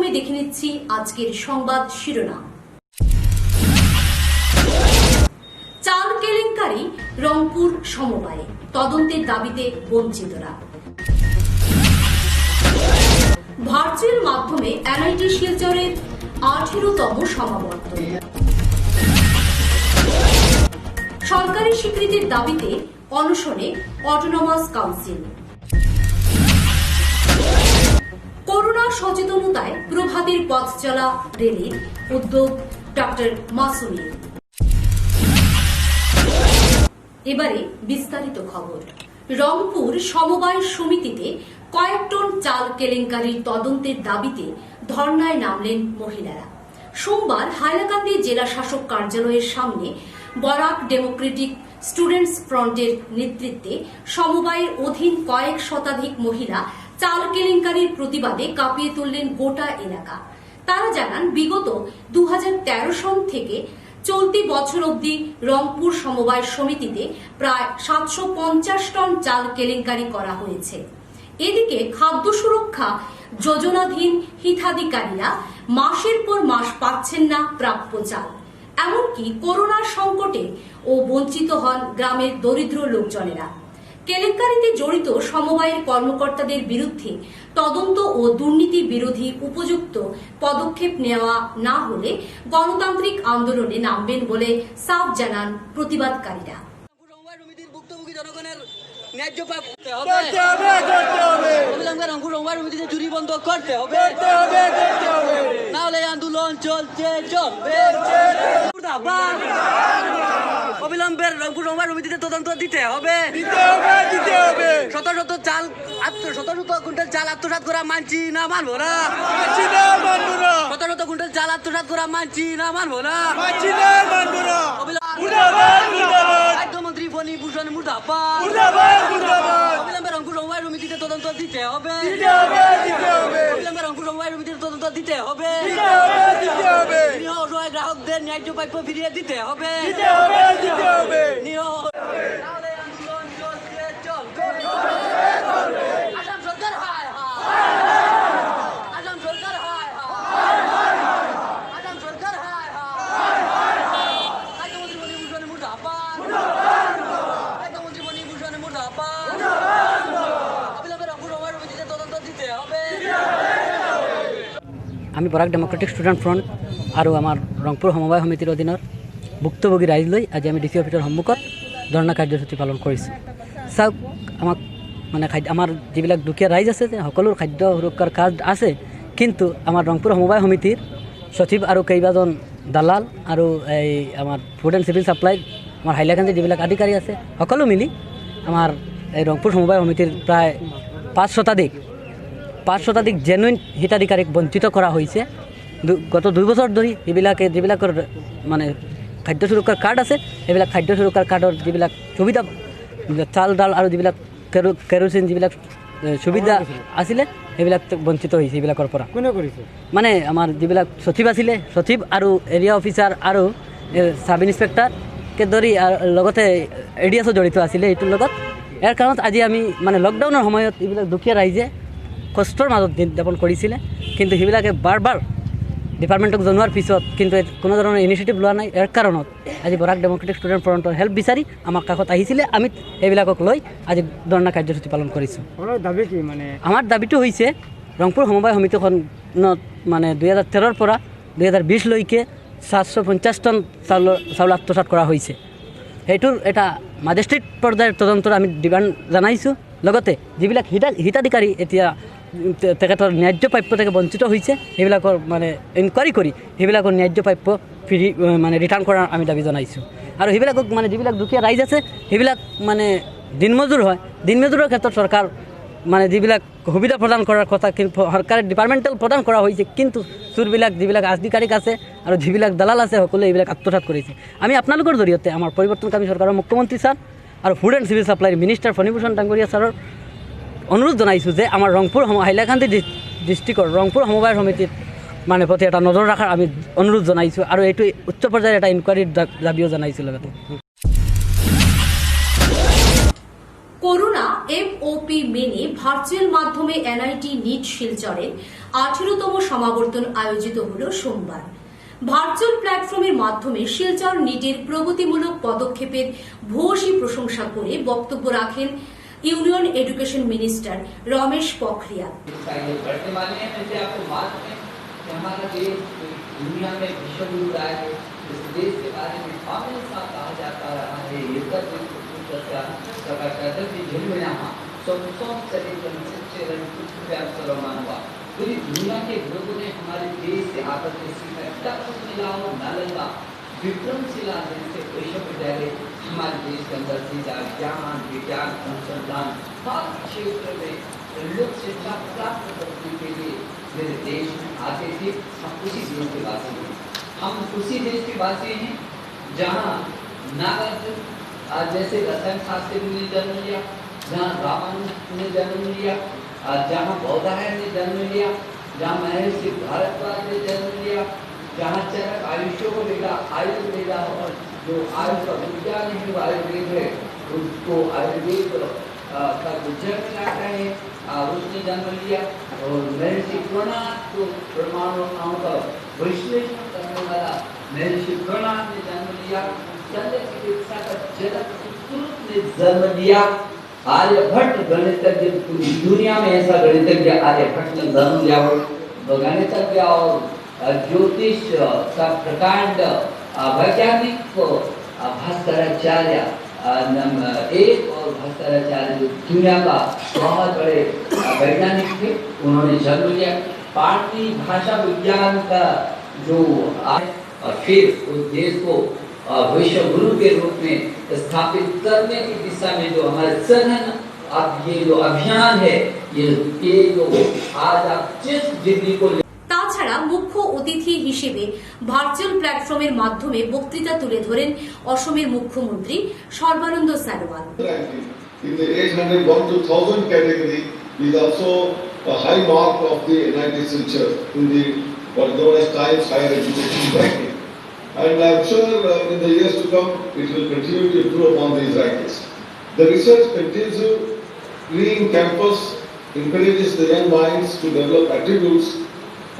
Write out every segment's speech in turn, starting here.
প্রথমে দেখে নিচ্ছি আজকের সংবাদ শিরোনাম। চাল কেলেঙ্কারি রংপুর সমবায়ে, তদন্তের দাবিতে বঞ্চিতরা। ভার্চুয়াল মাধ্যমে এনআইটি শিলচরের 18তম সমাবর্তন। সরকারি স্বীকৃতির দাবিতে অনশনে অটোনমাস কাউন্সিল। করোনা সচেতনতায় প্রভাতের পথ চলা রেলের উদ্যোগ ডক্টর মাসুমির। এবারে বিস্তারিত খবর। রংপুর সমবায় সমিতিতে কয়েক টন চাল কেলেঙ্কারির তদন্তের দাবিতে ধর্নায় নামলেন মহিলারা। সোমবার হাইলাকান্দি জেলা শাসক কার্যালয়ের সামনে বরাক ডেমোক্রেটিক স্টুডেন্টস ফ্রন্টের নেতৃত্বে সমবায়ের অধীন কয়েক শতাধিক মহিলা চাল কেলেঙ্কারির প্রতিবাদে কাঁপিয়ে তুললেন গোটা এলাকা। তারা জানান, বিগত 2013 সন থেকে চলতি বছর অবধি রংপুর সমবায় সমিতিতে প্রায় 750 টন চাল কেলেঙ্কারি করা হয়েছে। এদিকে খাদ্য সুরক্ষা যোজনাধীন হিতাধিকারীরা মাসের পর মাস পাচ্ছেন না প্রাপ্য চাল। এমনকি করোনার সংকটে ও বঞ্চিত হন গ্রামের দরিদ্র লোকজনেরা। কেলেঙ্কারিতে জড়িত সমবায়ের কর্মকর্তাদের বিরুদ্ধে তদন্ত ও দুর্নীতি বিরোধী উপযুক্ত পদক্ষেপ নেওয়া না হলে গণতান্ত্রিক আন্দোলনে নামবেন বলে সাফ জানান প্রতিবাদকারীরা। ন্যায্য প্রাপ্তি হবে, অবিলম্বে রংপুর সমবায় সমিতিতে চুরি বন্ধ করতে হবে, না হলে আন্দোলন চলছে চলবে। অবিলম্বে রংপুর সমবায় সমিতিতে তদন্ত দিতে হবে। শত শত কুইন্টাল চাল আত্মসাৎ করা মানছি না, মানবো না। শত শত কুইন্টাল চাল আত্মসাৎ করা মানছি না, মানবো না। খাদ্যমন্ত্রী ফণীভূষণ মুর্দাবাদ। অবিলম্বে রংপুর সমবায় সমিতিতে তদন্ত দিতে হবে। অবিলম্বে রংপুর সমবায় সমিতিতে তদন্ত দিতে হবে। নিরীহ অসহায় গ্রাহকদের ন্যায্য প্রাপ্য ফিরিয়ে দিতে হবে। আসাম সরকার হায় হায়, আসাম সরকার হায় হায়, আসাম সরকার হায় হায়। খাদ্যমন্ত্রী ফণীভূষণ মুর্দাবাদ, খাদ্যমন্ত্রী ফণীভূষণ মুর্দাবাদ। অবিলম্বে রংপুর সমবায় সমিতিতে তদন্ত দিতে হবে। আমি বরাক ডেমোক্রেটিক স্টুডেন্ট ফ্রন্ট আৰু আমাৰ ৰংপুৰ সমবায় সমিতিৰ অধীনত ভুক্তভোগী ৰাইজ লৈ আজি আমি ডিচি অফিচৰ সন্মুখত ধৰ্ণা কাৰ্যসূচী পালন কৰিছোঁ। চাওক, আমাক মানে আমাৰ যিবিলাক দুখীয়া ৰাইজ আছে সকলো খাদ্য সুৰক্ষাৰ কাৰ্ড আছে, কিন্তু আমাৰ ৰংপুৰ সমবায় সমিতিৰ সচিব আৰু কেইবাজন দালাল আৰু এই আমাৰ ফুড এণ্ড চিভিল ছাপ্লাই আমাৰ হাইলাকান্দিৰ যিবিলাক আধিকাৰী আছে সকলো মিলি আমাৰ এই ৰংপুৰ সমবায় সমিতিৰ প্ৰায় 5 শতাধিক জেনুইন হিতাধিকাৰীক বঞ্চিত কৰা হৈছে। গত 2 বছৰ ধৰি যিবিলাকৰ মানে খাদ্য সুৰক্ষাৰ কাৰ্ড আছে, সেইবিলাক খাদ্য সুৰক্ষাৰ কাৰ্ডৰ যিবিলাক সুবিধা, চাল ডাল আৰু যিবিলাক কেৰোচিন যিবিলাক সুবিধা আছিলে সেইবিলাক বঞ্চিত হৈছে এইবিলাকৰ পৰা। কোনে কৰিছে? মানে আমাৰ যিবিলাক সচিব আছিলে, সচিব আৰু এৰিয়া অফিচাৰ আৰু চাব ইন্সপেক্টৰকে ধৰি লগতে এডিএছও জড়িত আছিলে এইটোৰ লগত। ইয়াৰ কাৰণত আজি আমি মানে লকডাউনৰ সময়ত এইবিলাক দুখীয়া ৰাইজে কষ্টৰ মাজত দিন যাপন কৰিছিলে, কিন্তু সেইবিলাকে বাৰ বাৰ ডিপাৰ্টমেণ্টক জনোৱাৰ পিছত কিন্তু কোনো ধৰণৰ ইনিচিয়েটিভ লোৱা নাই। ইয়াৰ কাৰণত আজি বৰাক ডেমোক্ৰেটিক ষ্টুডেণ্ট ফ্ৰণ্টৰ হেল্প বিচাৰি আমাৰ কাষত আহিছিলে। আমি সেইবিলাকক লৈ আজি ধৰ্ণা কাৰ্যসূচী পালন কৰিছোঁ। দাবী কি? মানে আমাৰ দাবীটো হৈছে ৰংপুৰ সমবায় সমিতিখনত মানে 2013 পৰা 2020 লৈকে 750 টন চাউল আত্মসাৎ কৰা হৈছে। সেইটোৰ এটা মাজিষ্ট্ৰেট পৰ্যায়ৰ তদন্তৰ আমি ডিমাণ্ড জনাইছোঁ। লগতে যিবিলাক হিতাধিকাৰী এতিয়া তেখেতৰ ন্যায্য প্ৰাপ্য থেকে বঞ্চিত হৈছে, সেইবিলাকৰ মানে ইনকুৱাৰী কৰি সেইবিলাকৰ ন্যায্য প্ৰাপ্য ফ্ৰী মানে ৰিটাৰ্ণ কৰাৰ আমি দাবী জনাইছোঁ। আৰু সেইবিলাকক মানে যিবিলাক দুখীয়া ৰাইজ আছে সেইবিলাক মানে দিনমজুৰ হয়, দিনমজুৰৰ ক্ষেত্ৰত চৰকাৰ মানে যিবিলাক সুবিধা প্ৰদান কৰাৰ কথা চৰকাৰে ডিপাৰ্টমেণ্টেল প্ৰদান কৰা হৈছে, কিন্তু চোৰবিলাক যিবিলাক আধিকাৰিক আছে আৰু যিবিলাক দালাল আছে সকলোৱে এইবিলাক আত্মসাৎ কৰিছে। আমি আপোনালোকৰ জৰিয়তে আমাৰ পৰিৱৰ্তনকামী চৰকাৰৰ মুখ্যমন্ত্ৰী ছাৰ আৰু ফুড এণ্ড চিভিল ছাপ্লাইৰ মিনিষ্টাৰ ফণীভূষণ ডাঙৰীয়া ছাৰৰ অনুৰোধ জনাইছোঁ যে আমাৰ ৰংপুৰ হাইলাকান্দি ডিষ্ট্ৰিক্টৰ ৰংপুৰ সমবায় সমিতিত মানে প্ৰতি এটা নজৰ ৰখাৰ আমি অনুৰোধ জনাইছোঁ আৰু এইটো উচ্চ পৰ্যায়ৰ এটা ইনকুৱাৰীৰ দাবীও জনাইছোঁ। লগতে করোনা এমওপি মেনে ভার্চুয়াল মাধ্যমে এনআইটি নিট শিলচরের 18তম সমাবর্তন আয়োজিত হল সোমবার। ভার্চুয়াল প্ল্যাটফর্মের মাধ্যমে শিলচর নিটের প্রগতিমূলক পদক্ষেপের ভূয়সী প্রশংসা করে বক্তব্য রাখেন union education minister Ramesh Pokhriyal. हमारा देश दुनिया में विश्वगुरु रहा है। इस देश के बारे में हमेशा कहा जाता रहा है ये पूरी दुनिया के लोगों ने हमारे देश से आकर के सीखा। तक्षशिला और नालंदा विक्रमशिला जैसे विश्वविद्यालय हमारे देश के अंदर से ज्ञान विज्ञान अनुसंधान हर क्षेत्र में लोग शिक्षा प्राप्त करने के लिए मेरे देश में आते थे। हम उसी देश के वासी हैं। हम उसी देश के वासी हैं जहाँ नागार्जुन जैसे रसायन शास्त्री ने जन्म लिया, जहाँ रामानुज ने जन्म लिया, जहाँ बौद्धायन ने जन्म लिया, जहाँ महर्षि भारद्वाज ने जन्म लिया, जहाँ चरक आयुष्य को लेगा आयुर्वेद और जो आयुष का विज्ञान है जो आयुर्वेद है उसको आयुर्वेद का जन्म लाता है उसने जन्म लिया। और महर्षि कर्णाद जो परमाणु अणु का विश्लेषण करने वाला महर्षि कर्णाद ने जन्म लिया। चंद्र चिकित्सा का जनक सुश्रुत ने जन्म लिया। आर्यभट्ट गणितज्ञ पूरी दुनिया में ऐसा गणितज्ञ आर्यभट्ट ने जन्म लिया। तो गणितज्ञ और ज्योतिष का प्रकांड वैज्ञानिक भास्कराचार्य एक और भास्कराचार्य जो दुनिया का बहुत बड़े वैज्ञानिक थे उन्होंने जन्म लिया। पाणिनि भाषा विज्ञान का जो और फिर उस देश को विश्व गुरु के रूप में स्थापित करने की दिशा में जो हमारे सघन अब ये जो अभियान है ये जो आज आप जिस जिंदगी को তাছাড়া মুখ্য অতিথি হিসেবে ভার্চুয়াল প্ল্যাটফর্মের মাধ্যমে বক্তৃতা তুলে ধরেন অসমের মুখ্যমন্ত্রী Sarbananda Sonowal. In the 801 to 1000 category is also a high mark of the NIT Silchar in the what known as Times Higher Education ranking. And I am sure in the years to come it will continue to improve upon these rankings. The research continues to green campus encourages the young minds to develop attributes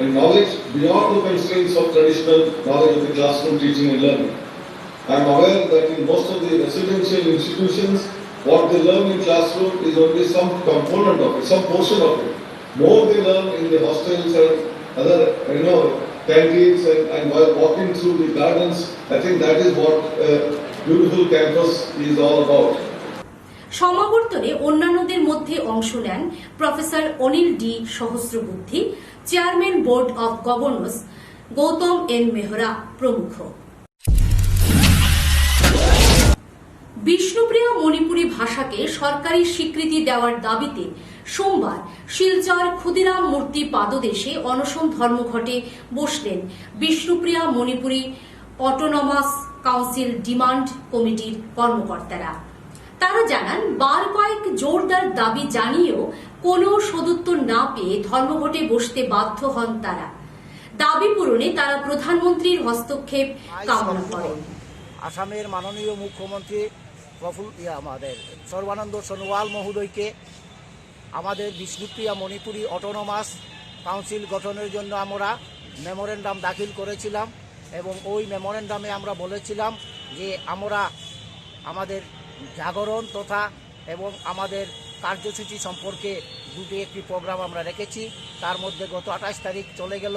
and knowledge beyond the constraints of traditional knowledge of the classroom teaching and learning. I am aware that in most of the residential institutions, what they learn in classroom is only some component of it, some portion of it. More they learn in the hostels and other, canteens and while walking through the gardens. I think that is what a beautiful campus is all about. সমাবর্তনে অন্যান্যদের মধ্যে অংশ নেন professor Anil D Sahasrabuddhe, chairman board of governors Gautam N Mehra প্রমুখ। বিষ্ণুপ্রিয়া মণিপুরী ভাষাকে সরকারি স্বীকৃতি দেওয়ার দাবিতে সোমবার শিলচর ক্ষুদিরাম মূর্তি পাদদেশে অনশন ধর্মঘটে বসলেন Bishnupriya Manipuri autonomous council demand কমিটির কর্মকর্তারা। তারা জানান বার কয়েক জোরদার দাবি জানিয়েও কোনো সদুত্তর না পেয়ে ধর্মঘটে বসতে বাধ্য হন তারা। দাবি পূরণে তারা প্রধানমন্ত্রীর হস্তক্ষেপ কামনা করেন। আসামের মাননীয় মুখ্যমন্ত্রী আমাদের সর্বানন্দ সোনোয়াল মহোদয়কে আমাদের বিষ্ণুপ্রিয়া মণিপুরী অটোনমাস কাউন্সিল গঠনের জন্য আমরা মেমোরেন্ডাম দাখিল করেছিলাম এবং ওই মেমোরেন্ডামে আমরা বলেছিলাম যে আমরা আমাদের জাগরণ তথা এবং আমাদের কার্যসূচি সম্পর্কে একটি প্রোগ্রাম আমরা রেখেছি। তার মধ্যে গত 28 তারিখ চলে গেল,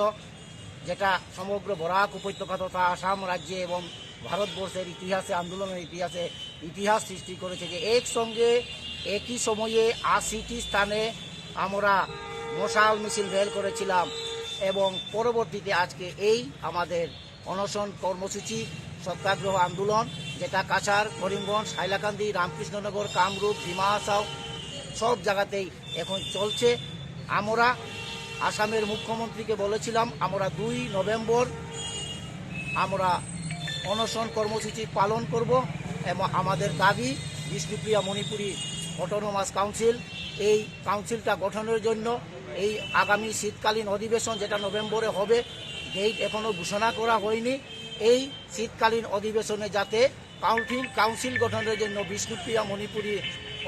যেটা সমগ্র বরাক উপত্যকা তথা আসাম রাজ্যে এবং ভারতবর্ষের ইতিহাসে আন্দোলনের ইতিহাস সৃষ্টি করেছে যে একসঙ্গে একই সময়ে 80টি স্থানে আমরা মশাল মিছিল বের করেছিলাম এবং পরবর্তীতে আজকে এই আমাদের অনশন কর্মসূচি সত্যাগ্রহ আন্দোলন যেটা কাছাড়, করিমগঞ্জ, হাইলাকান্দি, রামকৃষ্ণনগর, কামরূপ, ডিমা হাসাও সব জায়গাতেই এখন চলছে। আমরা আসামের মুখ্যমন্ত্রীকে বলেছিলাম আমরা 2 নভেম্বর আমরা অনশন কর্মসূচি পালন করব এবং আমাদের দাবি বিষ্ণুপ্রিয়া মণিপুরী অটোনমাস কাউন্সিল এই কাউন্সিলটা গঠনের জন্য এই আগামী শীতকালীন অধিবেশন যেটা নভেম্বরে হবে, ডেট এখনও ঘোষণা করা হয়নি। এই শীতকালীন অধিবেশনে যাতে কাউন্সিল গঠনের জন্য বিষ্ণুপ্রিয়া মণিপুরী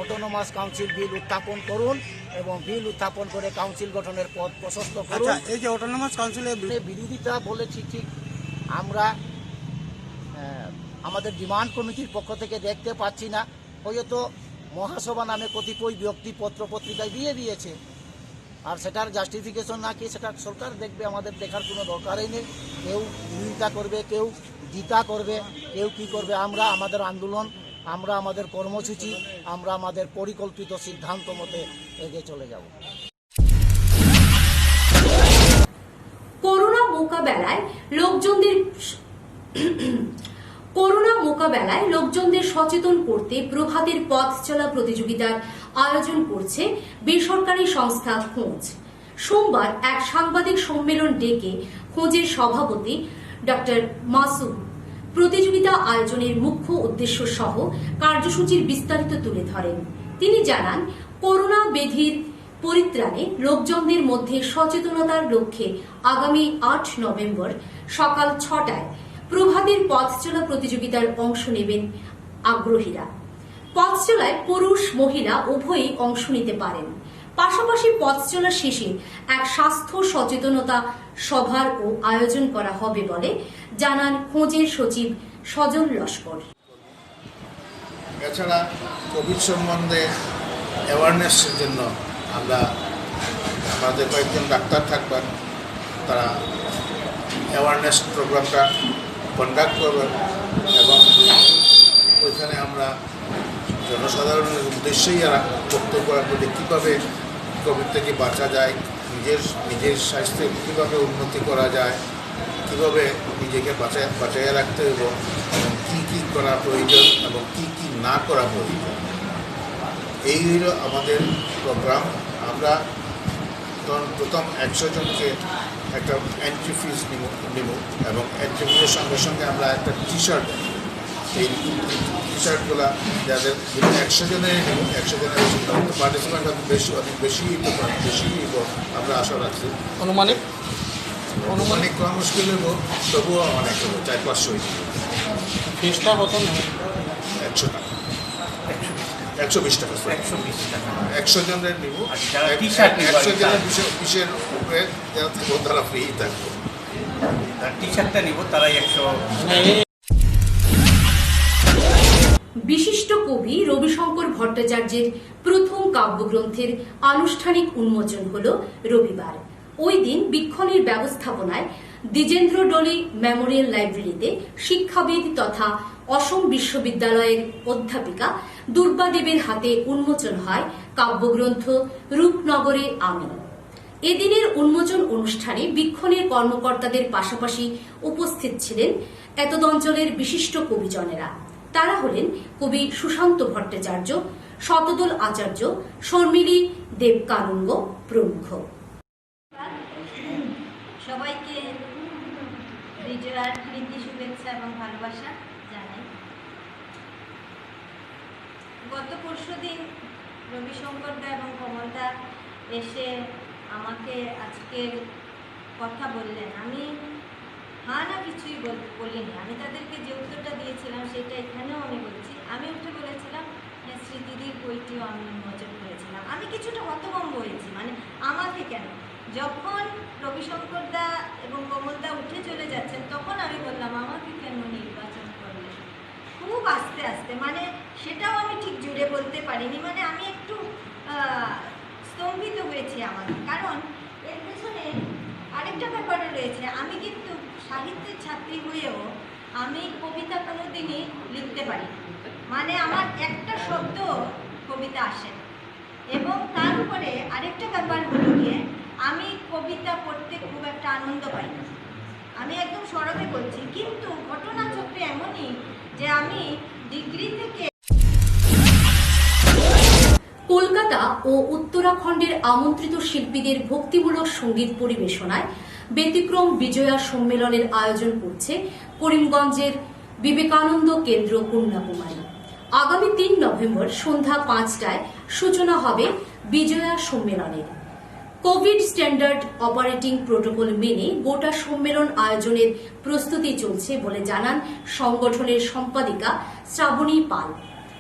অটোনোমাস কাউন্সিল বিল উত্থাপন করুন এবং বিল উত্থাপন করে কাউন্সিল গঠনের পথ প্রশস্ত করুন। এই যে অটোনোমাস কাউন্সিলের বিরোধিতা বলেছি ঠিক, আমরা আমাদের ডিমান্ড কমিটির পক্ষ থেকে দেখতে পাচ্ছি না, হয়তো মহাসভা নামে কতিপয় ব্যক্তি পত্র পত্রিকায় দিয়ে দিয়েছে, আর সেটার জাস্টিফিকেশন না কি সেটা সরকার দেখবে, আমাদের দেখার কোনো দরকারই নেই। কেউ বিরোধিতা করবে, কেউ গীতা করবে, কেউ কি করবে, আমরা আমাদের আন্দোলন, আমরা আমাদের কর্মসূচি, আমরা আমাদের পরিকল্পিত সিদ্ধান্ত মতে এগিয়ে চলে যাব। করোনা মোকাবেলায় লোকজনদের সচেতন করতে প্রভাতের পথ চলা প্রতিযোগিতার আয়োজন করছে বেসরকারি সংস্থা খোঁজ। সোমবার এক সাংবাদিক সম্মেলন ডেকে খোঁজের সভাপতি ডক্টর মাসুদ প্রতিযোগিতা আয়োজনের মুখ্য উদ্দেশ্য সহ কার্যসূচির বিস্তারিত তুলে ধরেন। তিনি জানান, করোনা ব্যাধির পরিত্রাণে লোকজনদের মধ্যে সচেতনতার লক্ষ্যে আগামী 8 নভেম্বর সকাল 6টায় প্রভাতের পথ চলা প্রতিযোগিতার অংশ নেবেন আগ্রহীরা। পথ চলায় পুরুষ মহিলা উভয়ই অংশ নিতে পারেন। পাশাপাশি পথ চলা শেষে এক স্বাস্থ্য সচেতনতা সভার ও আয়োজন করা হবে বলে জানান খোঁজের সচিব সজল লস্কর। এছাড়া কোভিড সম্বন্ধে অ্যাওয়ারনেসের জন্য আমাদের কয়েকজন ডাক্তার থাকবেন, তারা অ্যাওয়ারনেস প্রোগ্রামটা কন্ডাক্ট করবেন এবং ওইখানে আমরা জনসাধারণের উদ্দেশ্যেই বক্তব্য রাখবো যে কীভাবে কোভিড থেকে বাঁচা যায়, নিজের স্বাস্থ্যের কীভাবে উন্নতি করা যায়, কীভাবে নিজেকে বাঁচাইয়া রাখতে হবে এবং কী কী করা প্রয়োজন এবং কী কী না করা প্রয়োজন। এই হইল আমাদের প্রোগ্রাম। আমরা প্রথম 100 জনকে একটা এন্ট্রি ফিস নেব এবং এন্ট্রি ফিসের সঙ্গে সঙ্গে আমরা একটা টি শার্ট, এই টি শার্টগুলো যাদের 100 জনের নেব, 100 জনের পার্টিসিপেন্ট অনেক বেশি আমরা আশা রাখছি। অনুমানিক কম মুশকিল নেব, তবুও অনেক হবো 400-500 ফিসটা কত? 100 টাকা, 120 টাকা, 100 জনের নিব। 100 জনের বিশের উপরে যারা থাকবো তারা ফ্রি থাকবো। টি শার্টটা নিব, তারাই 100। বিশিষ্ট কবি রবিশঙ্কর ভট্টাচার্যের প্রথম কাব্যগ্রন্থের আনুষ্ঠানিক উন্মোচন হল রবিবার। ওই দিন বীক্ষণের ব্যবস্থাপনায় দ্বিজেন্দ্র ডলি মেমোরিয়াল লাইব্রেরিতে শিক্ষাবিদ তথা অসম বিশ্ববিদ্যালয়ের অধ্যাপিকা দুর্বা দেবের হাতে উন্মোচন হয় কাব্যগ্রন্থ রূপনগরে আমি। এদিনের উন্মোচন অনুষ্ঠানে বীক্ষণের কর্মকর্তাদের পাশাপাশি উপস্থিত ছিলেন এতদ অঞ্চলের বিশিষ্ট কবিজনেরা। তারা হলেন কবি সুশান্ত ভট্টাচার্য, শতদল আচার্য, শর্মিলী দেবকানন্দ প্রমুখ। সবাইকে বিজয়ার প্রীতি শুভেচ্ছা এবং ভালোবাসা জানাই। গত পরশুদিন রবিশঙ্কর দা এবং কমলদা এসে আমাকে আজকের কথা বললেন। আমি হ্যাঁ না কিছুই বলিনি। আমি তাদেরকে যে উত্তরটা দিয়েছিলাম সেটা এখানেও আমি বলছি। আমি উঠে বলেছিলাম স্মৃতিদির বইটিও আমি উন্মোচন করেছিলাম। আমি কিছুটা হতভম্ব হয়েছি, মানে আমাকে কেন। যখন রবিশঙ্কর দা এবং কমল দা উঠে চলে যাচ্ছেন তখন আমি বললাম আমাকে কেন নির্বাচন করলে। খুব আস্তে আস্তে, মানে সেটাও আমি ঠিক জুড়ে বলতে পারিনি, মানে আমি একটু স্তম্ভিত হয়েছি আমার। কারণ এর পেছনে আরেকটা ব্যাপারও রয়েছে। আমি কিন্তু সাহিত্যের ছাত্রী হয়েও আমি কবিতা কোনোদিনই লিখতে পারি, মানে আমার একটা শব্দ কবিতা আসে না। এবং তার উপরে আরেকটা ব্যাপার হলো গিয়ে আমি কবিতা পড়তে খুব একটা আনন্দ পাই না। আমি একদম সরবে বলছি, কিন্তু ঘটনাচক্রে এমনই যে আমি ডিগ্রি থেকে কলকাতা ও উত্তরাখণ্ডের আমন্ত্রিত শিল্পীদের ভক্তিমূলক সঙ্গীত পরিবেশনায় ব্যতিক্রম বিজয়া সম্মেলনের আয়োজন করছে করিমগঞ্জের বিবেকানন্দ কেন্দ্র কন্যাকুমারী। আগামী 3 নভেম্বর সন্ধ্যা 5টায় সূচনা হবে বিজয়া সম্মেলনের। কোভিড স্ট্যান্ডার্ড অপারেটিং প্রোটোকল মেনে গোটা সম্মেলন আয়োজনের প্রস্তুতি চলছে বলে জানান সংগঠনের সম্পাদিকা শ্রাবণী পাল।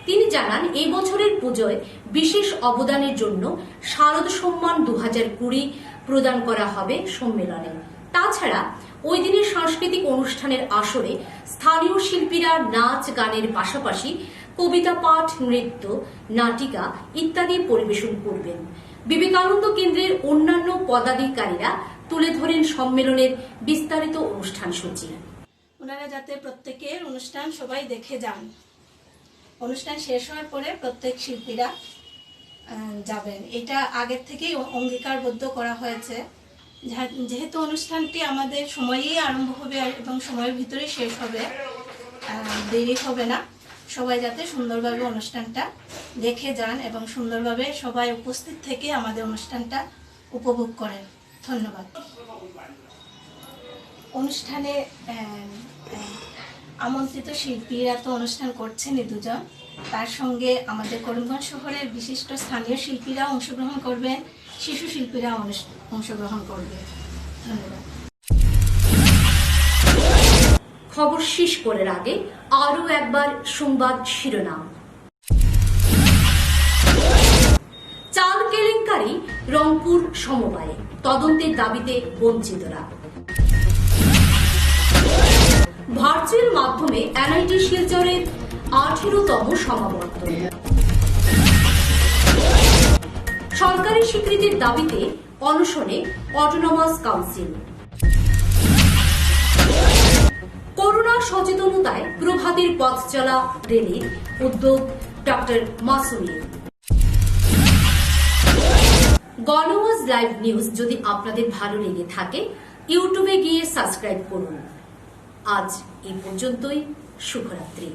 তিনি জানান এই বছরের পুজোয় বিশেষ অবদানের জন্য শারদ সম্মান 2020 প্রদান করা হবে সম্মেলনে। তাছাড়া ওই দিনের সাংস্কৃতিক অনুষ্ঠানের আসরে স্থানীয় শিল্পীরা নাচ গানের পাশাপাশি কবিতা পাঠ, নৃত্য, নাটিকা ইত্যাদি পরিবেশন করবেন। বিবেকানন্দ কেন্দ্রের অন্যান্য পদাধিকারীরা তুলে ধরেন সম্মেলনের বিস্তারিত অনুষ্ঠান সূচি। ওনারা যাতে প্রত্যেকের অনুষ্ঠান সবাই দেখে যান। অনুষ্ঠান শেষ হওয়ার পরে প্রত্যেক শিল্পীরা যাবেন, এটা আগের থেকেই অঙ্গীকারবদ্ধ করা হয়েছে। যেহেতু অনুষ্ঠানটি আমাদের সময়েই আরম্ভ হবে এবং সময়ের ভিতরেই শেষ হবে, দেরি হবে না। সবাই যাতে সুন্দরভাবে অনুষ্ঠানটা দেখে যান এবং সুন্দরভাবে সবাই উপস্থিত থেকে আমাদের অনুষ্ঠানটা উপভোগ করেন। ধন্যবাদ। অনুষ্ঠানে আমন্ত্রিত শিল্পীরা তো অনুষ্ঠান করছেনই দুজন, তার সঙ্গে আমাদের করিমগঞ্জ শহরের বিশিষ্ট স্থানীয় শিল্পীরা অংশগ্রহণ করবেন, শিশু শিল্পীরা অংশগ্রহণ করবে। ধন্যবাদ। খবর শেষ করার আগে আরও একবার সংবাদ শিরোনাম। চাল কেলেঙ্কারি রংপুর সমবায়ে, তদন্তের দাবিতে বঞ্চিতরা। ভার্চুয়াল মাধ্যমে এনআইটি শিলচরের 18তম সমাবর্তন। সরকারি স্বীকৃতির দাবিতে অনশনে অটোনমাস কাউন্সিল। করোনা সচেতনতায় প্রভাতের পথ চলা রেলির উদ্যোগ ডক্টর মাসুমের। গণওয়াজ লাইভ নিউজ যদি আপনাদের ভালো লেগে থাকে ইউটিউবে গিয়ে সাবস্ক্রাইব করুন। আজ এই পর্যন্তই। শুভরাত্রি।